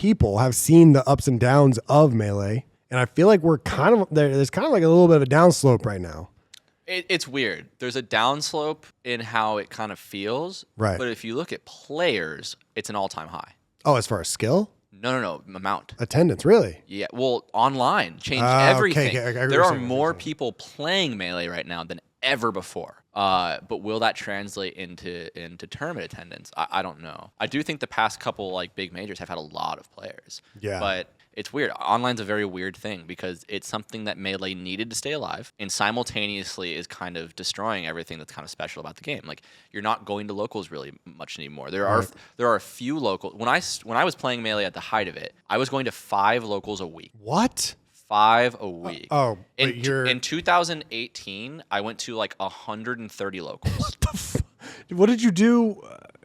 people have seen the ups and downs of Melee, and I feel like we're kind of there's kind of like a little bit of a downslope right now. It's weird. There's a downslope in how it kind of feels. Right. But if you look at players, it's an all-time high. Oh, as far as skill? No. Amount. Attendance, really? Yeah. Well, online changed everything. Okay. There are more people playing Melee right now than ever before. But will that translate into tournament attendance? I don't know. I do think the past couple like big majors have had a lot of players. Yeah. But it's weird. Online's a very weird thing because it's something that Melee needed to stay alive and simultaneously is kind of destroying everything that's kind of special about the game. Like you're not going to locals really much anymore. There are a few locals. When I was playing Melee at the height of it, I was going to 5 locals a week. What? 5 a week. In 2018, I went to like 130 locals. What did you do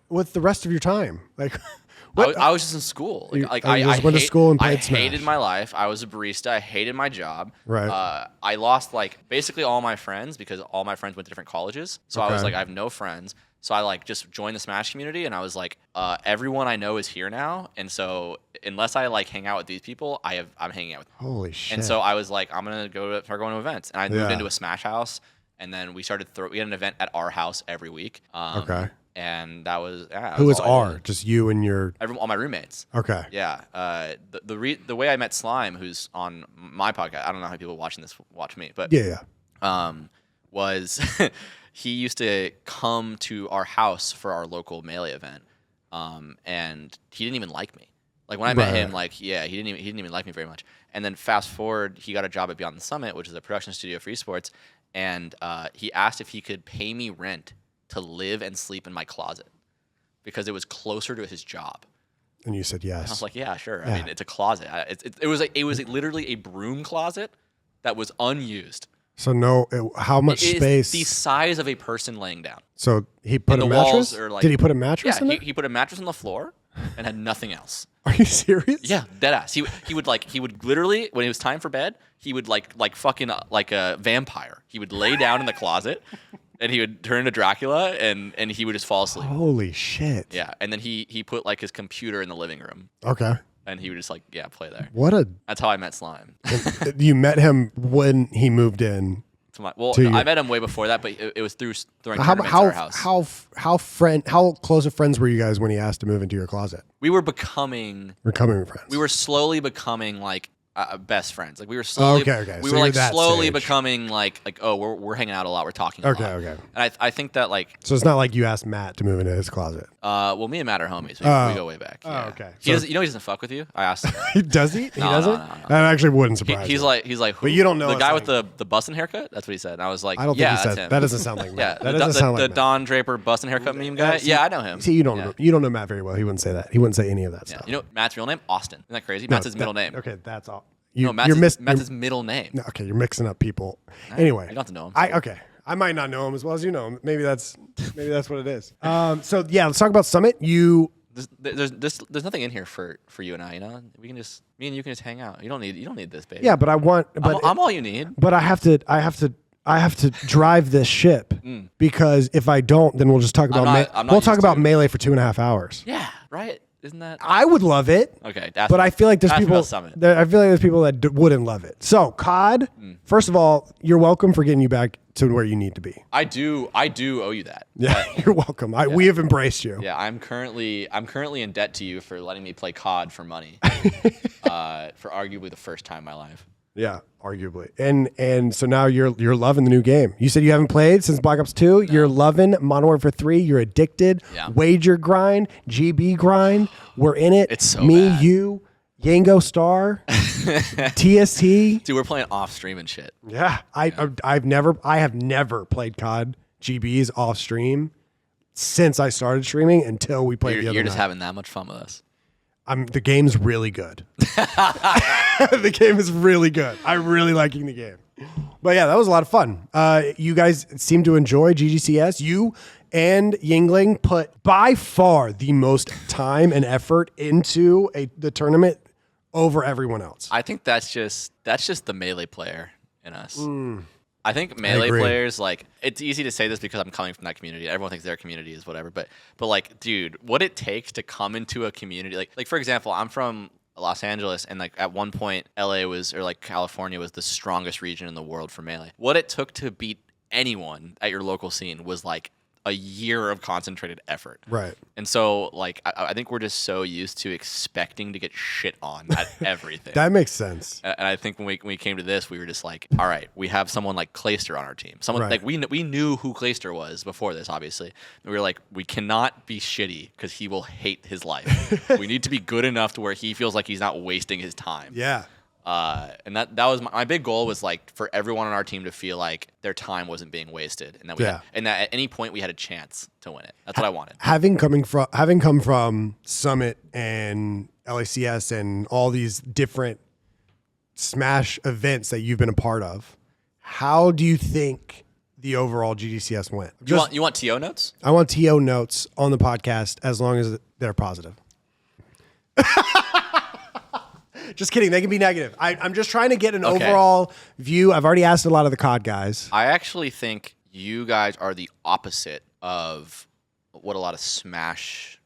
with the rest of your time? Like, I was just in school. I went to school and played Smash. I hated my life. I was a barista. I hated my job. Right. I lost like basically all my friends because all my friends went to different colleges. So I was like, I have no friends. So I like just joined the Smash community, and I was like, everyone I know is here now, and so unless I like hang out with these people, I'm hanging out with them. Holy shit! And so I was like, I'm gonna start going to events, and I moved into a Smash house, and then we started. We had an event at our house every week. And that was Who was R? Just you and your all my roommates. Okay. Yeah. The way I met Slime, who's on my podcast, I don't know how people watching this watch me, but was he used to come to our house for our local Melee event, and he didn't even like me. Like when I met him, like he didn't even like me very much. And then fast forward, he got a job at Beyond the Summit, which is a production studio for esports, and he asked if he could pay me rent to live and sleep in my closet because it was closer to his job. And you said yes. And I was like, yeah, sure. Yeah. I mean, it's a closet. It was literally a broom closet that was unused. So how much space? The size of a person laying down. So he put a mattress? Did he put a mattress in there? He put a mattress on the floor and had nothing else. Are you serious? Yeah, dead ass. He would literally, when it was time for bed, he would like fucking like a vampire. He would lay down in the closet. And he would turn into Dracula, and he would just fall asleep. Holy shit! Yeah, and then he put like his computer in the living room. Okay. And he would just like play there. That's how I met Slime. You met him when he moved in. I met him way before that, but it was through tournaments at our house. How close of friends were you guys when he asked to move into your closet? We were becoming friends. We were slowly becoming like best friends. Like we were slowly, we were like slowly becoming like we're hanging out a lot. We're talking a lot. Okay. And I think that like so it's not like you asked Matt to move into his closet. Well, me and Matt are homies. We go way back. Yeah. Oh, okay. He doesn't fuck with you. I asked him. Does he? He doesn't. No. That actually wouldn't surprise me. He's like, who? But you don't know the guy with the bustin' haircut. That's what he said. And I was like, I don't think he said that. Doesn't sound like Matt. Yeah, that doesn't sound like the Don Draper bustin' haircut meme guy. Yeah, I know him. See, you don't know Matt very well. He wouldn't say that. He wouldn't say any of that stuff. You know Matt's real name? Austin. Isn't that crazy? Matt's his middle name. Okay, that's all. Matt's his middle name. No, okay, you're mixing up people. Anyway, I got to know him. I might not know him as well as you know him. Maybe that's what it is. So yeah, let's talk about Summit. There's nothing in here for you and I. You know, me and you can just hang out. You don't need this, baby. Yeah, but I'm all you need. But I have to drive this ship because if I don't, then we'll just talk about we'll talk about Melee for 2.5 hours. Yeah, right. Isn't that? I would love it. Okay, but I feel like there's people. I feel like there's people that wouldn't love it. So COD, first of all, you're welcome for getting you back to where you need to be. I do owe you that. Yeah, you're welcome. We have embraced you. Yeah, I'm currently in debt to you for letting me play COD for money, for arguably the first time in my life. Yeah, arguably. And so now you're loving the new game. You said you haven't played since Black Ops 2. No. You're loving Modern Warfare 3. You're addicted. Yeah. Wager grind, GB grind. We're in it. It's so Me, bad. You, Yango Star, TST. Dude, we're playing off stream and shit. Yeah. I have never played COD GBs off stream since I started streaming until we played the other night. You're just having that much fun with us. The game's really good. The game is really good. I'm really liking the game. But yeah, that was a lot of fun. You guys seem to enjoy GGCS. You and Yingling put by far the most time and effort into the tournament over everyone else. I think that's just the Melee player in us. I think Melee players, like, it's easy to say this because I'm coming from that community. Everyone thinks their community is whatever. But like, dude, what it takes to come into a community, like for example, I'm from Los Angeles, and like at one point, LA was, or like California was the strongest region in the world for Melee. What it took to beat anyone at your local scene was like a year of concentrated effort. Right. And so, like, I think we're just so used to expecting to get shit on at everything. That makes sense. And I think when we came to this, we were just like, all right, we have someone like Clayster on our team. Someone Right. like we knew who Clayster was before this, obviously. And we were like, we cannot be shitty because he will hate his life. We need to be good enough to where he feels like he's not wasting his time. Yeah. And that was my big goal, was like for everyone on our team to feel like their time wasn't being wasted, and that that at any point we had a chance to win it. That's what I wanted. Having come from Summit and LACS and all these different Smash events that you've been a part of, how do you think the overall GDCS went? You want TO notes? I want TO notes on the podcast as long as they're positive. Just kidding. They can be negative. I'm just trying to get an overall view. I've already asked a lot of the COD guys. I actually think you guys are the opposite of what a lot of Smash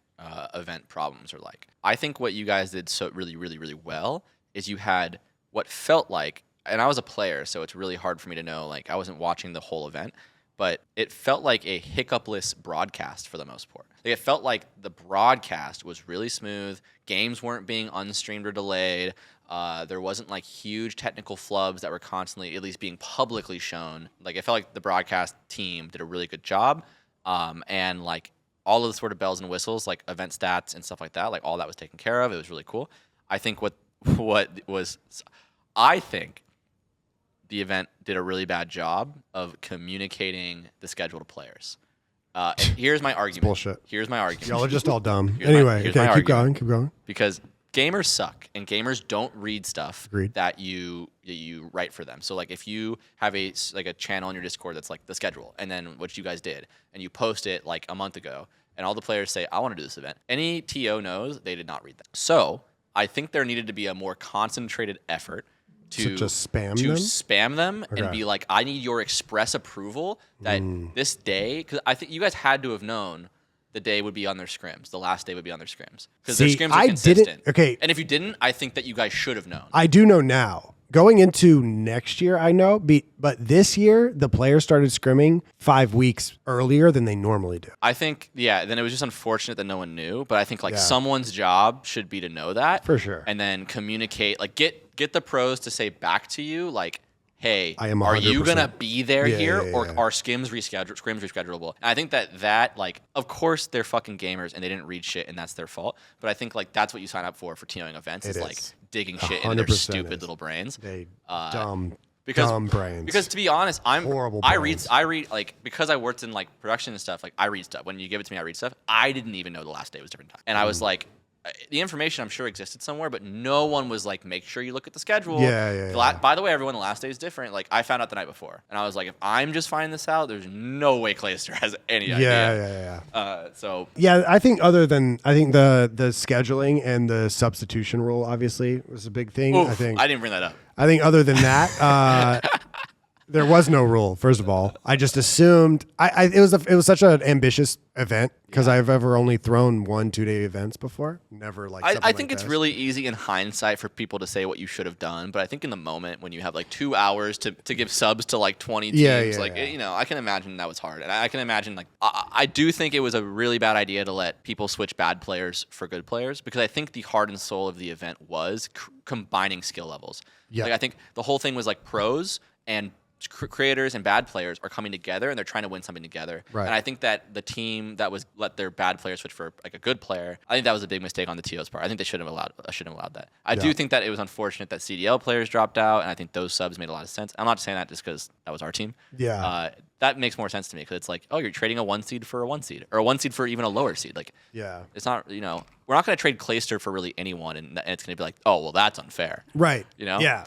event problems are like. I think what you guys did so really, really, really well is you had what felt like, and I was a player, so it's really hard for me to know, like I wasn't watching the whole event, but it felt like a hiccupless broadcast for the most part. Like, it felt like the broadcast was really smooth. Games weren't being unstreamed or delayed. There wasn't like huge technical flubs that were constantly, at least being publicly shown. Like, it felt like the broadcast team did a really good job. And like all of the sort of bells and whistles, like event stats and stuff like that, like all that was taken care of. It was really cool. I think I think the event did a really bad job of communicating the schedule to players. And here's my argument. Bullshit. Here's my argument. Y'all are just all dumb. Here's Anyway, my keep argument. going. Because gamers suck, and gamers don't read stuff Agreed. that you write for them. So like if you have a channel in your Discord that's like the schedule, and then what you guys did, and you post it like a month ago, and all the players say, I want to do this event. Any TO knows they did not read that. So I think there needed to be a more concentrated effort to just spam them and be like, I need your express approval that this day, because I think you guys had to have known the day would be on their scrims. The last day would be on their scrims, because their scrims are consistent. And if you didn't, I think that you guys should have known. I do know now. Going into next year, I know, but this year, the players started scrimming 5 weeks earlier than they normally do. I think, then it was just unfortunate that no one knew, but I think like someone's job should be to know that. For sure. And then communicate, like get the pros to say back to you, like, hey, I am are you 100%. going to be there here, yeah. or are scrims reschedulable? And I think that, like, of course they're fucking gamers and they didn't read shit and that's their fault. But I think, like, that's what you sign up for TOing events is like digging shit into their 100% stupid little brains. They Dumb brains. Because to be honest, Horrible I brains. read, like, because I worked in, like, production and stuff, like, I read stuff. When you give it to me, I read stuff. I didn't even know the last day was different time. And I was like, the information I'm sure existed somewhere, but no one was like, make sure you look at the schedule. By the way, everyone, the last day is different. Like, I found out the night before, and I was like, if I'm just finding this out, there's no way Clayster has any idea. I think the scheduling and the substitution rule obviously was a big thing. Oof, I didn't bring that up. I think other than that, there was no rule. First of all, I just assumed it was such an ambitious event because I've ever only thrown 1-2 day events before. Never like. I think it's really easy in hindsight for people to say what you should have done, but I think in the moment when you have like 2 hours to give subs to like 20 teams, I can imagine that was hard, and I can imagine like I do think it was a really bad idea to let people switch bad players for good players, because I think the heart and soul of the event was combining skill levels. Yeah. Like, I think the whole thing was like pros and creators and bad players are coming together and they're trying to win something together. Right. And I think that the team that was let their bad player switch for like a good player, I think that was a big mistake on the TO's part. I think they shouldn't have allowed that. I do think that it was unfortunate that CDL players dropped out, and I think those subs made a lot of sense. I'm not saying that just because that was our team. Yeah. That makes more sense to me, because it's like, oh, you're trading a 1 seed for a 1 seed, or a 1 seed for even a lower seed. Like, it's not, we're not going to trade Clayster for really anyone, and it's going to be like, oh, well, that's unfair. Right. You know? Yeah.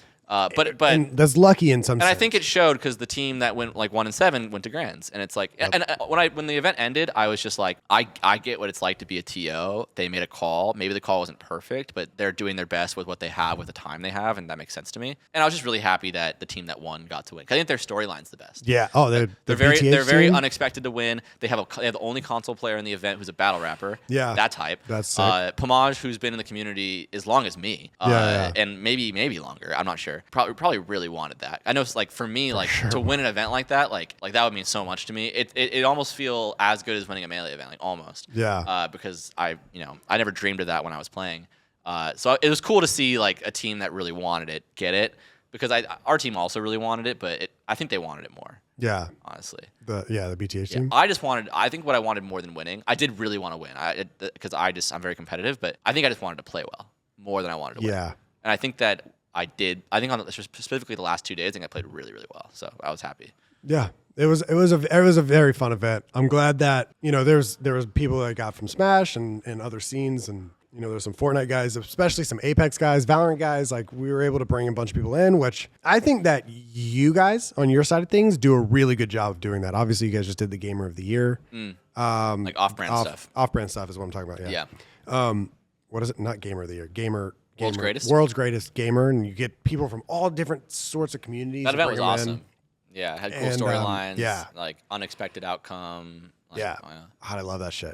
But and that's lucky in some and sense. I think it showed because the team that went like 1-7 went to grands, and it's like, and when the event ended, I was just like, I get what it's like to be a TO. They made a call. Maybe the call wasn't perfect, but they're doing their best with what they have, with the time they have, and that makes sense to me. And I was just really happy that the team that won got to win. 'Cause I think their storyline's the best. Yeah. Oh, They're BTH very team? unexpected to win. They have the only console player in the event who's a battle rapper. Yeah. That's hype. That's sick. Pomage, who's been in the community as long as me. And maybe longer. I'm not sure. Probably really wanted that. I know it's like for me, like to win an event like that that would mean so much to me. It almost feel as good as winning a Melee event, like almost. Yeah. Because I never dreamed of that when I was playing. So it was cool to see like a team that really wanted it get it, because our team also really wanted it, but I think they wanted it more. Yeah. Honestly. The BTH team. I think what I wanted more than winning, I did really want to win. Because I'm very competitive, but I think I just wanted to play well more than I wanted to win. Yeah. And I think that I did. I think specifically the last 2 days, I think I played really, really well. So I was happy. Yeah. It was a very fun event. I'm glad that, there was people that I got from Smash and other scenes, and there's some Fortnite guys, especially some Apex guys, Valorant guys. Like, we were able to bring a bunch of people in, which I think that you guys on your side of things do a really good job of doing that. Obviously, you guys just did the Gamer of the Year. Like off-brand stuff. Off-brand stuff is what I'm talking about. Yeah. What is it? Not Gamer of the Year. World's Greatest? World's Greatest Gamer, and you get people from all different sorts of communities. That event was bring 'em in. awesome. Yeah, it had cool And, storylines. yeah. Like unexpected outcome. Like, Yeah. God, I love that shit.